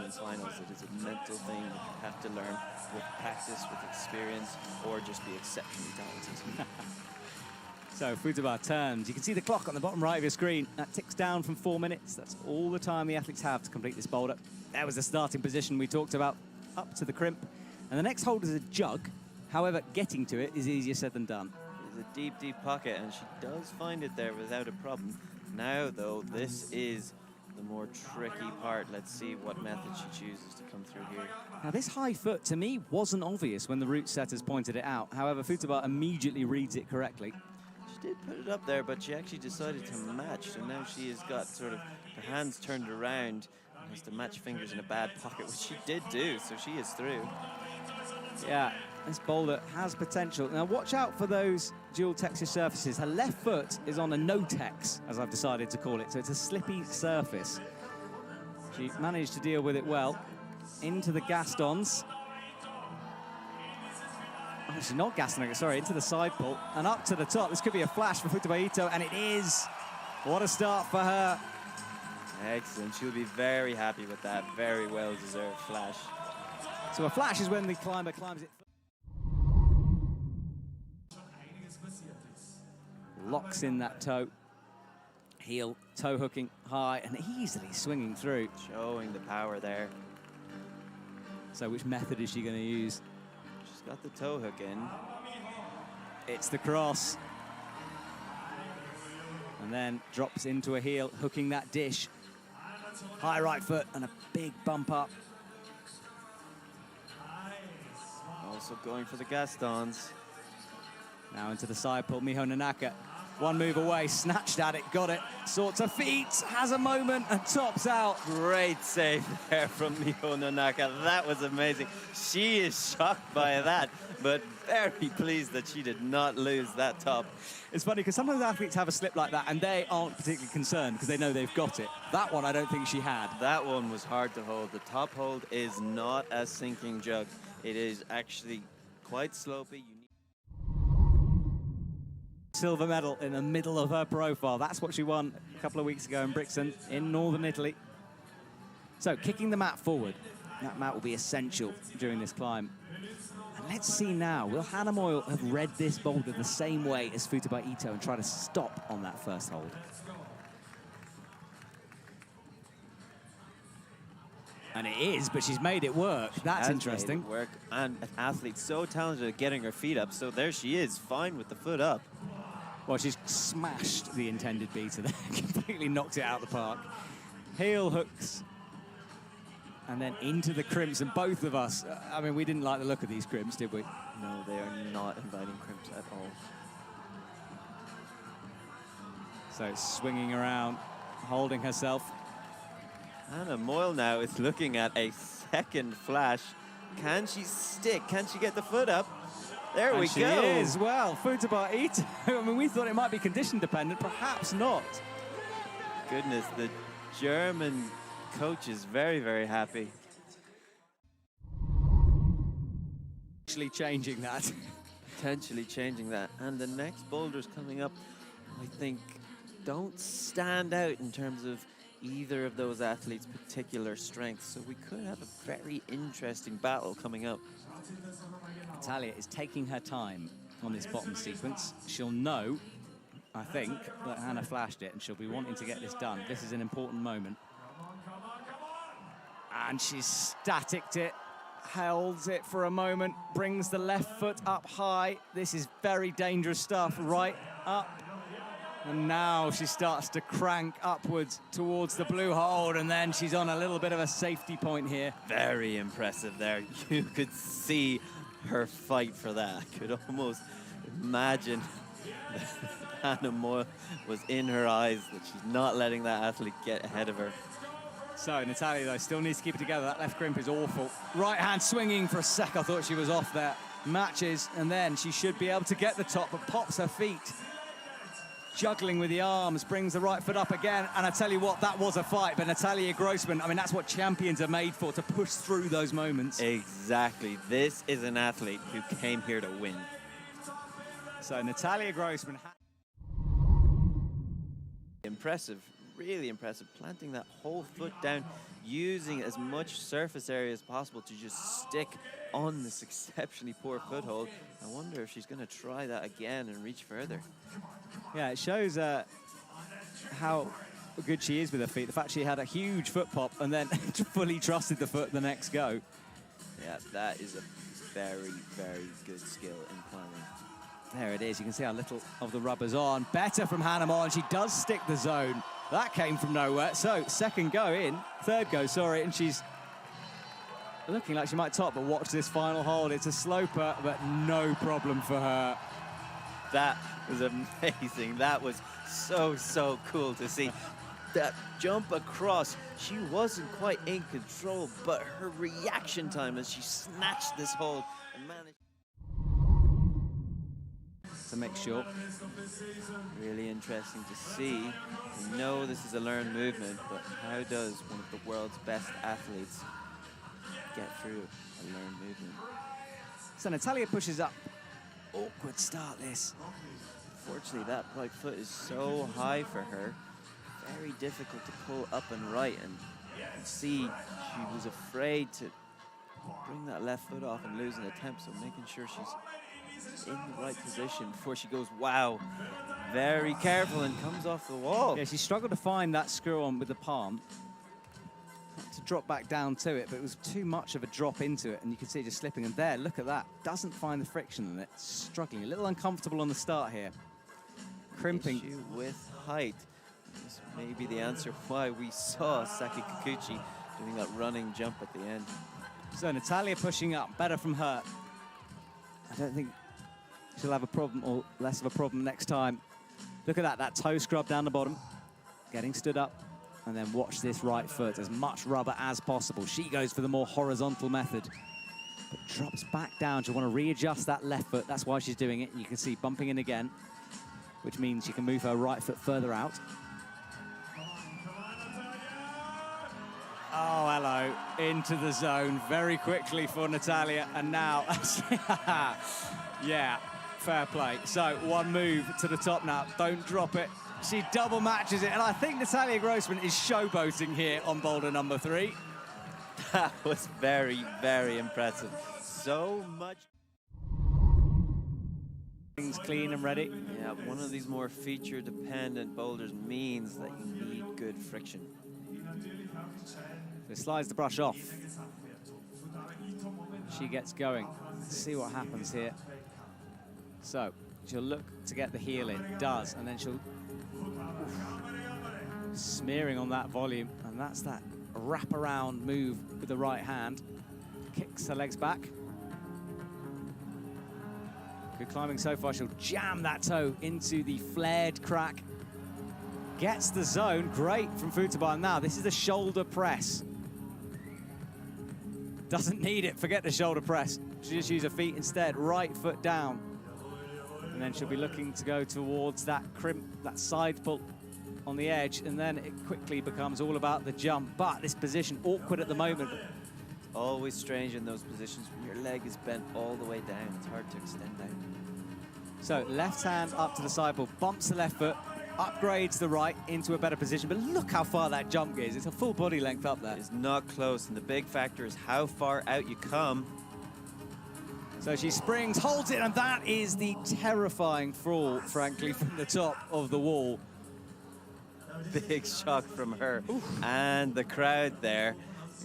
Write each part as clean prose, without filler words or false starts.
women's finals. It is a mental thing that you have to learn with practice, with experience, or just be exceptionally talented. So Futaba turns. You can see the clock on the bottom right of your screen. That ticks down from 4 minutes. That's all the time the athletes have to complete this boulder. There was the starting position we talked about, up to the crimp. And the next hold is a jug. However, getting to it is easier said than done. It's a deep, deep pocket, and she does find it there without a problem. Now, though, this is the more tricky part. Let's see what method she chooses to come through here. Now, this high foot, to me, wasn't obvious when the route setters pointed it out. However, Futaba immediately reads it correctly. She did put it up there, but she actually decided to match. So now she has got sort of her hands turned around and has to match fingers in a bad pocket, which she did do, so she is through. Yeah, this boulder has potential. Now, watch out for those dual texture surfaces. Her left foot is on a no-tex, as I've decided to call it, so it's a slippy surface. She managed to deal with it well. Into the Gastons. Actually, not Gaston, sorry, into the side pull and up to the top. This could be a flash for Futaba Ito, and it is. What a start for her. Excellent. She'll be very happy with that. Very well-deserved flash. So a flash is when the climber climbs it. Locks in that toe. Heel, toe hooking high and easily swinging through. Showing the power there. So which method is she going to use? She's got the toe hook in. It's the cross. And then drops into a heel, hooking that dish. High right foot and a big bump up. Also going for the Gastons. Now into the side pull, Miho Nonaka. One move away, snatched at it, got it, sorts her feet, has a moment and tops out. Great save there from Miho Nonaka. That was amazing. She is shocked by that, but very pleased that she did not lose that top. It's funny because sometimes athletes have a slip like that and they aren't particularly concerned because they know they've got it. That one I don't think she had. That one was hard to hold. The top hold is not a sinking jug. It is actually quite slopey. Silver medal in the middle of her profile. That's what she won a couple of weeks ago in Brixen in northern Italy. So kicking the mat forward. That mat will be essential during this climb. And let's see now, will Hannah Meul have read this boulder the same way as Futaba Ito and try to stop on that first hold? And it is, but she's made it work. That's interesting. Made it work. And an athlete so talented at getting her feet up. So there she is, fine with the foot up. Well, she's smashed the intended beater there, completely knocked it out of the park. Heel hooks, and then into the crimps, and both of us, I mean, we didn't like the look of these crimps, did we? No, they are not inviting crimps at all. So swinging around, holding herself. Hannah Meul now is looking at a second flash. Can she stick? Can she get the foot up? There we go. She is. Well, Futaba Ito. I mean, we thought it might be condition dependent, perhaps not. Goodness, the German coach is very, very happy. Potentially changing that. Potentially changing that. And the next boulders coming up, I think, don't stand out in terms of either of those athletes' particular strengths. So we could have a very interesting battle coming up. Natalia is taking her time on this bottom sequence. She'll know, I think, that Hannah flashed it and she'll be wanting to get this done. This is an important moment. And she's staticked it, holds it for a moment, brings the left foot up high. This is very dangerous stuff, right up. And now she starts to crank upwards towards the blue hold, and then she's on a little bit of a safety point here. Very impressive there. You could see her fight for that. I could almost imagine that Hannah Meul was in her eyes, that she's not letting that athlete get ahead of her. So Natalia, though, still needs to keep it together. That left crimp is awful. Right hand swinging for a sec. I thought she was off there. Matches, and then she should be able to get the top, but pops her feet. Juggling with the arms, brings the right foot up again, and I tell you what, that was a fight, but Natalia Grossman, I mean, that's what champions are made for, to push through those moments. Exactly. This is an athlete who came here to win. So Natalia Grossman. Impressive. really impressive. Planting that whole foot down, using as much surface area as possible to just stick on this exceptionally poor foothold. I wonder if she's going to try that again and reach further. Yeah, it shows how good she is with her feet. The fact she had a huge foot pop and then fully trusted the foot the next go. Yeah, that is a very, very good skill in climbing. There it is. You can see how little of the rubber's on. Better from Hannah Meul, and she does stick the zone. That came from nowhere. So third go, sorry, and she's looking like she might top, but watch this final hold. It's a sloper, but no problem for her. That was amazing. That was so cool to see. That jump across, she wasn't quite in control, but her reaction time as she snatched this hold and managed to make sure. Really interesting to see. We know this is a learned movement, but how does one of the world's best athletes get through a learned movement? So Natalia pushes up. Awkward start this. Unfortunately, that right foot is so high for her. Very difficult to pull up and right, and you can see she was afraid to bring that left foot off and lose an attempt, so making sure she's in the right position before she goes, wow, very careful, and comes off the wall. Yeah, she struggled to find that screw on with the palm. Had to drop back down to it, but it was too much of a drop into it, and you can see it just slipping, and there, look at that. Doesn't find the friction in it, struggling. A little uncomfortable on the start here. Crimping. Issue with height. This may be the answer why we saw Saki Kikuchi doing that running jump at the end. So Natalia pushing up, better from her. I don't think she'll have a problem, or less of a problem next time. Look at that toe scrub down the bottom, getting stood up, and then watch this right foot, as much rubber as possible. She goes for the more horizontal method, but drops back down. She'll want to readjust that left foot. That's why she's doing it. You can see bumping in again, which means she can move her right foot further out. Oh, hello, into the zone very quickly for Natalia, and now, yeah, fair play. So one move to the top now, don't drop it. She double matches it, and I think Natalia Grossman is showboating here on boulder number 3. That was very, very impressive. So much. Things clean and ready. Yeah, one of these more feature-dependent boulders means that you need good friction. So slides the brush off. She gets going. Let's see what happens here. So she'll look to get the heel in, does, and then she'll smearing on that volume, and that's that wraparound move with the right hand. Kicks her legs back. Good climbing so far. She'll jam that toe into the flared crack. Gets the zone, great from Futaba. Now, this is the shoulder press. Doesn't need it, forget the shoulder press. She'll just use her feet instead, right foot down. And then she'll be looking to go towards that crimp, that side pull on the edge, and then it quickly becomes all about the jump. But this position, awkward at the moment. Always strange in those positions when your leg is bent all the way down. It's hard to extend out. So left hand up to the side pull, bumps the left foot, upgrades the right into a better position, but look how far that jump is. It's a full body length up there. It's not close, and the big factor is how far out you come. So she springs, holds it, and that is the terrifying fall, frankly, from the top of the wall. Big shock from her. Oof. And the crowd there.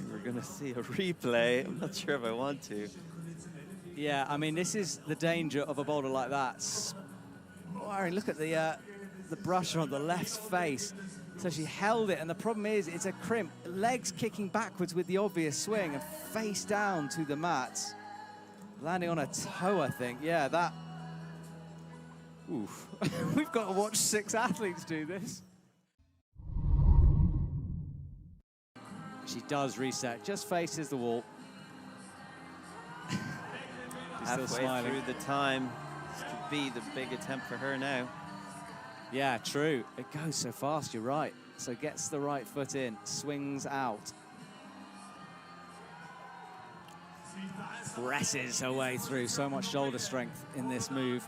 We're gonna see a replay. I'm not sure if I want to. Yeah, I mean, this is the danger of a boulder like that. Warren, look at the brush on the left face. So she held it, and the problem is it's a crimp. Legs kicking backwards with the obvious swing and face down to the mat. Landing on a toe, I think. Yeah, that... Oof. We've got to watch 6 athletes do this. She does reset, just faces the wall. Halfway through the time, this could be the big attempt for her now. Yeah, true. It goes so fast, you're right. So gets the right foot in, swings out. Presses her way through. So much shoulder strength in this move.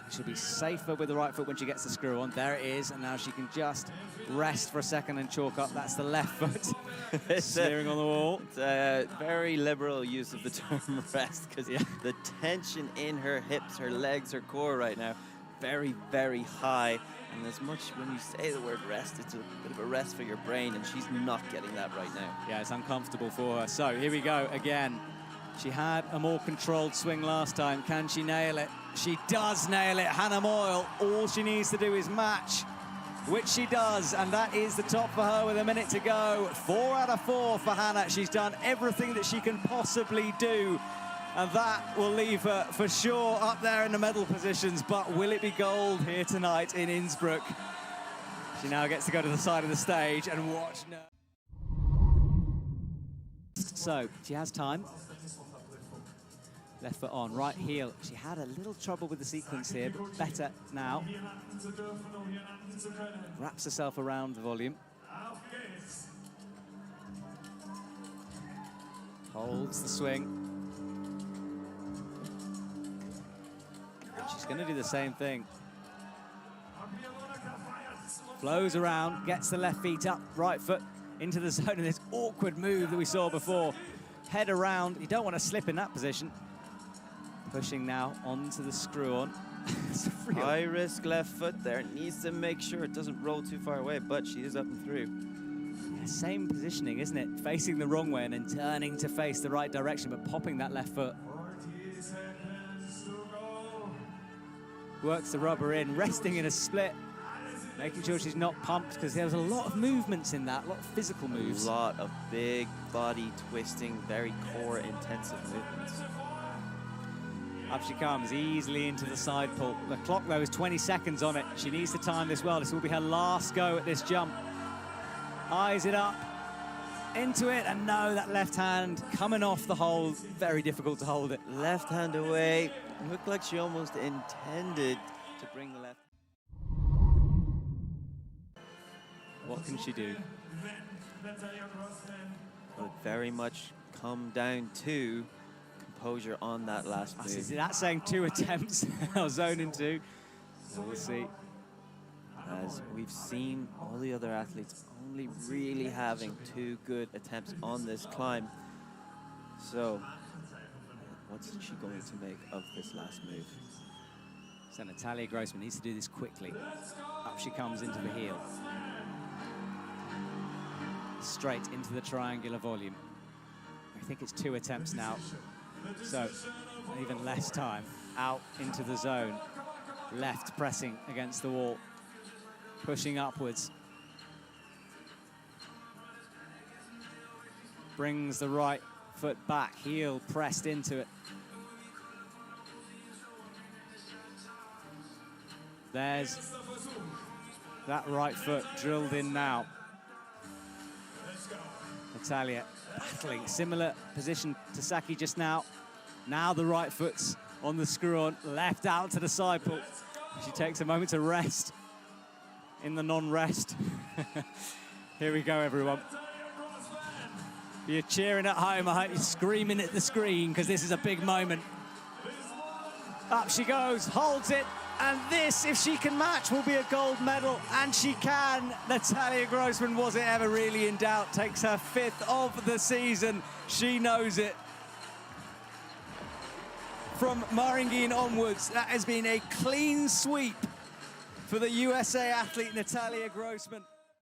She'll be safer with the right foot when she gets the screw on. There it is, and now she can just rest for a second and chalk up. That's the left foot steering on the wall. It's a very liberal use of the term rest, because the tension in her hips, her legs, her core right now, very, very high. And as much when you say the word rest, it's a bit of a rest for your brain, and she's not getting that right now. Yeah, it's uncomfortable for her. So here we go again. She had a more controlled swing last time. Can she nail it? She does nail it. Hannah Meul, all she needs to do is match, which she does, and that is the top for her with a minute to go. 4 out of 4 for Hannah. She's done everything that she can possibly do, and that will leave her for sure up there in the medal positions. But will it be gold here tonight in Innsbruck? She now gets to go to the side of the stage and watch. So she has time. Left foot on, right heel. She had a little trouble with the sequence here, but better now. Wraps herself around the volume. Holds the swing. And she's going to do the same thing. Flows around, gets the left feet up, right foot into the zone of this awkward move that we saw before. Head around, you don't want to slip in that position. Pushing now onto the screw-on. High risk left foot there. Needs to make sure it doesn't roll too far away, but she is up and through. Yeah, same positioning, isn't it? Facing the wrong way and then turning to face the right direction, but popping that left foot. Works the rubber in, resting in a split. Making sure she's not pumped, because there was a lot of movements in that, a lot of physical moves. A lot of big body twisting, very core intensive movements. Up she comes, easily into the side pull. The clock, though, is 20 seconds on it. She needs to time this well. This will be her last go at this jump. Eyes it up, into it, and no, that left hand coming off the hold. Very difficult to hold it. Left hand away. Looked like she almost intended to bring the left. What can she do? Will very much come down to composure on that last move. That's saying 2 attempts. I'll zone in 2. So we'll see. As we've seen all the other athletes only really having 2 good attempts on this climb. So what's she going to make of this last move? So Natalia Grossman needs to do this quickly. Up she comes into the heel. Straight into the triangular volume. I think it's 2 attempts now. So even less time. Out into the zone. Left pressing against the wall. Pushing upwards. Brings the right foot back. Heel pressed into it. There's that right foot drilled in now. Natalia battling, similar position to Saki just now. Now the right foot's on the screw-on, left out to the side pull. She takes a moment to rest in the non-rest. Here we go, everyone. You're cheering at home, I hope you're screaming at the screen, because this is a big moment. Up she goes, holds it, and this, if she can match, will be a gold medal, and she can. Natalia Grossman, was it ever really in doubt? Takes her 5th of the season. She knows it. From Maringin onwards, that has been a clean sweep for the USA athlete Natalia Grossman.